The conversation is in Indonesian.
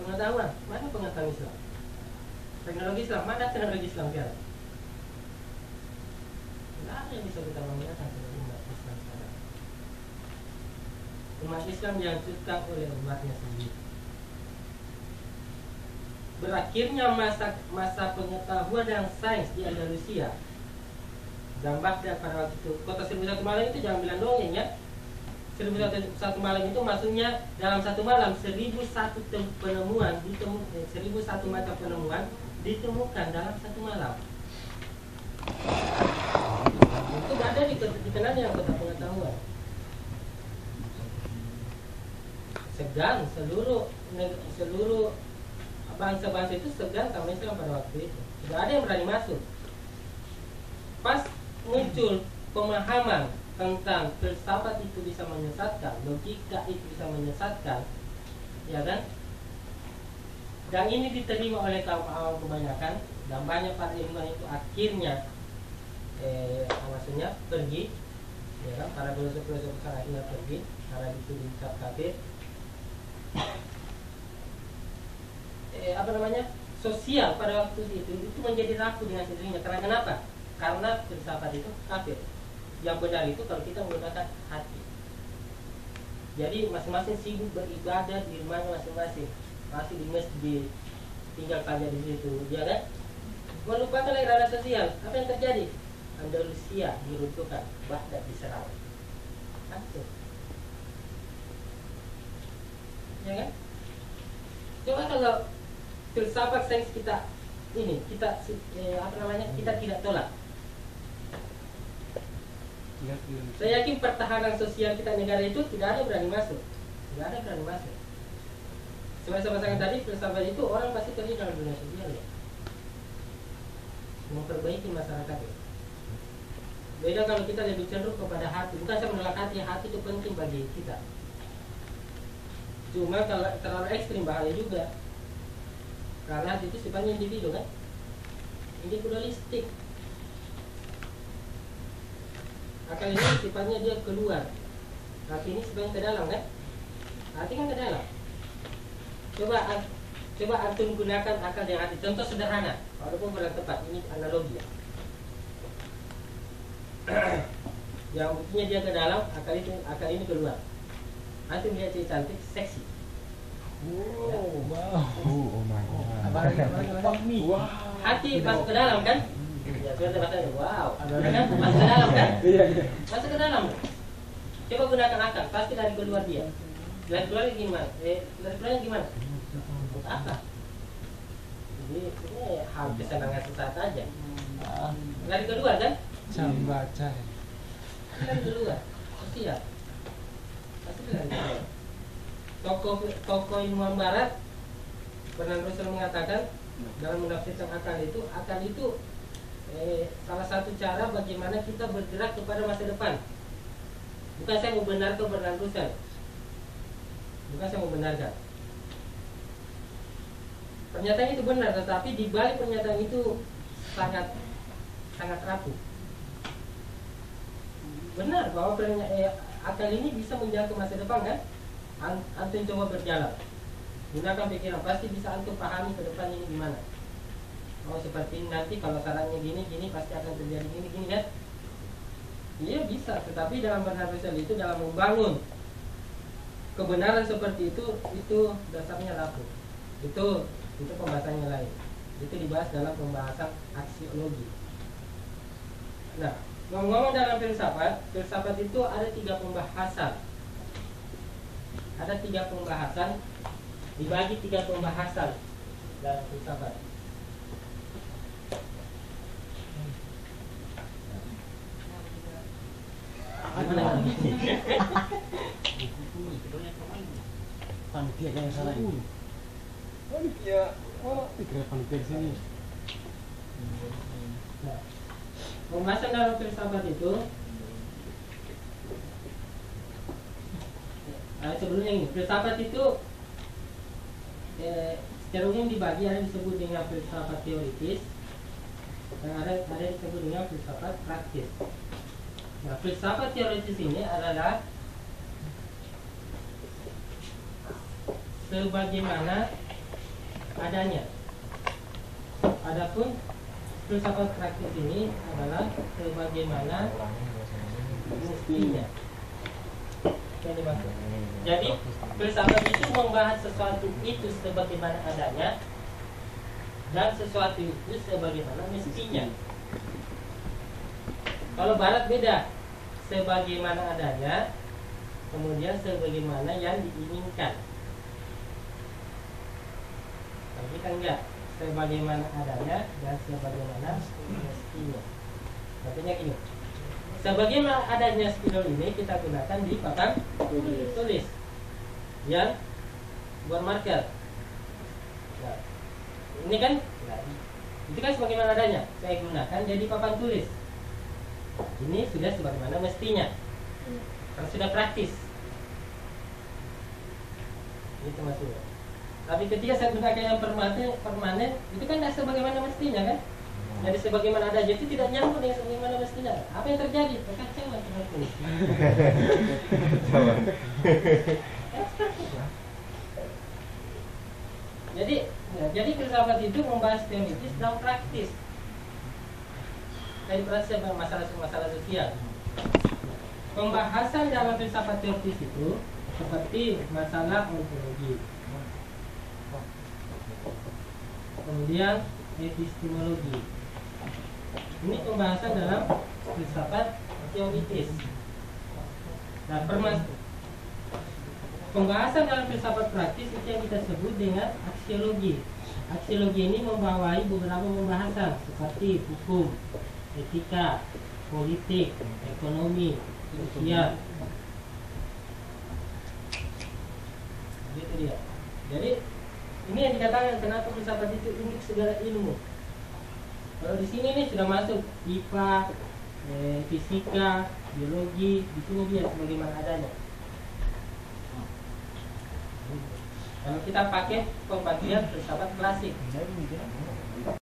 Pengetahuan, mana pengetahuan Islam? Teknologi Islam, mana teknologi Islam sekarang? Tidak ada yang bisa kita menggunakan sebagai umat Islam sekarang. Umat Islam dihancurkan oleh umatnya sendiri. Berakhirnya masa pengetahuan dan sains di Andalusia dan Baghdad pada waktu itu. Kota 1001 malam itu jangan bilang dongeng ya. 1001 malam itu maksudnya dalam satu malam 1001 penemuan 1001 macam penemuan ditemukan dalam satu malam. Itu ada dikenal yang kota pengetahuan. Segan seluruh bangsa-bangsa itu segan sama Islam pada waktu itu. Tidak ada yang berani masuk. Pas muncul pemahaman tentang filsafat itu bisa menyesatkan, logika itu bisa menyesatkan, ya kan? Dan ini diterima oleh kaum awam kebanyakan, dan banyak para ilmuwan itu akhirnya maksudnya pergi, ya kan? Para filosof-filosof besar akhirnya pergi karena itu dicap kafir. Sosial pada waktu itu menjadi rapuh dengan sendirinya. Karena kenapa? Karena filsafat itu kafir. Yang benar itu kalau kita menggunakan hati. Jadi masing-masing sibuk beribadah di rumahnya masing-masing, masih di masjid, tinggal saja di situ, ya kan? Melupakan irama sosial. Apa yang terjadi? Andalusia diruntuhkan, Baghdad diserang. Hancur. Ya kan? Coba kalau filsafat sains kita ini kita tidak tolak. Saya yakin pertahanan sosial kita negara itu tidak ada berani masuk. Tidak ada berani masuk. Sama-sama tadi filsafat itu orang pasti terlibat dalam dunia sosial ya. Memperbaiki masyarakat ya. Beda kalau kita lebih cenderung kepada hati. Bukan saya menolak hati itu penting bagi kita. Cuma kalau terlalu ekstrim bahaya juga. Karena hati itu sifatnya individu kan, individualistik. Akal ini sifatnya dia keluar, hati ini sifatnya ke dalam kan, hati kan ke dalam. Coba antum gunakan akal dan hati. Contoh sederhana, walaupun kurang tepat, ini analogi ya. Yang buktinya dia ke dalam, akal ini keluar. Antum lihat si cantik, seksi. Oh my god. Hati masuk ke dalam kan? Ya sudah bahasanya wow. Kan? Masuk ke dalam kan? Masuk ke dalam. Coba gunakan akal, pasti dari keluar dia. Dari keluar gimana? Dari keluarnya gimana? Untuk apa? Ini hal kesenangan sesaat aja. Dari keluar kan? Jangan baca. Dari keluar. Siap. Pasti dari keluar. Tokoh ilmuwan barat Bernard Russell mengatakan dalam menafsirkan akal itu salah satu cara bagaimana kita bergerak kepada masa depan. Bukan saya membenarkan Bernard Russell, bukan saya membenarkan pernyataan itu benar, tetapi di balik pernyataan itu sangat rapuh. Benar bahwa akal ini bisa menjaga masa depan kan? Antum coba berjalan, gunakan pikiran, pasti bisa antum pahami ke depan ini gimana. Oh seperti nanti kalau sarannya gini pasti akan terjadi gini kan? Iya bisa, tetapi dalam Bernard Russell itu dalam membangun kebenaran seperti itu dasarnya rapuh. Itu pembahasannya lain. Itu dibahas dalam pembahasan aksiologi. Nah, ngomong-ngomong dalam filsafat itu ada 3 pembahasan. Ada 3 pembahasan, dibagi 3 pembahasan dalam filsafat. Panitia yang salah ini. Panitia, pikir panitia di sini. Pembahasan dalam filsafat itu sebelumnya ini, filsafat itu secara umum dibagi, ada disebut dengan filsafat teoritis dan ada disebut dengan filsafat praktis. Nah, filsafat teoritis ini adalah sebagaimana adanya. Adapun filsafat praktis ini adalah sebagaimana mestinya. Yang dimaksud. Jadi filsafat itu membahas sesuatu itu sebagaimana adanya dan sesuatu itu sebagaimana mestinya. Kalau Barat beda, sebagaimana adanya, kemudian sebagaimana yang diinginkan. Kalau kita enggak, sebagaimana adanya dan sebagaimana mestinya. Artinya gini, sebagaimana adanya spidol ini kita gunakan di papan tulis yang bermarker. Nah, ini kan, nah, itu kan sebagaimana adanya saya gunakan jadi papan tulis. Ini sudah sebagaimana mestinya, karena sudah praktis. Ini termasuk. Tapi ketika saya gunakan yang permanen, itu kan tidak sebagaimana mestinya kan? Jadi sebagaimana adanya itu tidak nyambung dengan sebagaimana mestinya. Apa yang terjadi? Kekacauan terjadi. Jadi filsafat itu membahas teoritis dan praktis. Dari masalah sosial. Pembahasan dalam filsafat teoritis itu seperti masalah ontologi, kemudian epistemologi. Ini pembahasan dalam filsafat teoritis. Nah, pembahasan dalam filsafat praktis itu yang kita sebut dengan aksiologi. Aksiologi ini membawahi beberapa pembahasan seperti hukum, etika, politik, ekonomi, sosial. Gitu dia. Jadi ini yang dikatakan kenapa filsafat itu unik segala ilmu. Kalau di sini nih sudah masuk IPA, fisika, biologi, di sini dia sebagaimana adanya. Kalau kita pakai pembagian filsafat klasik,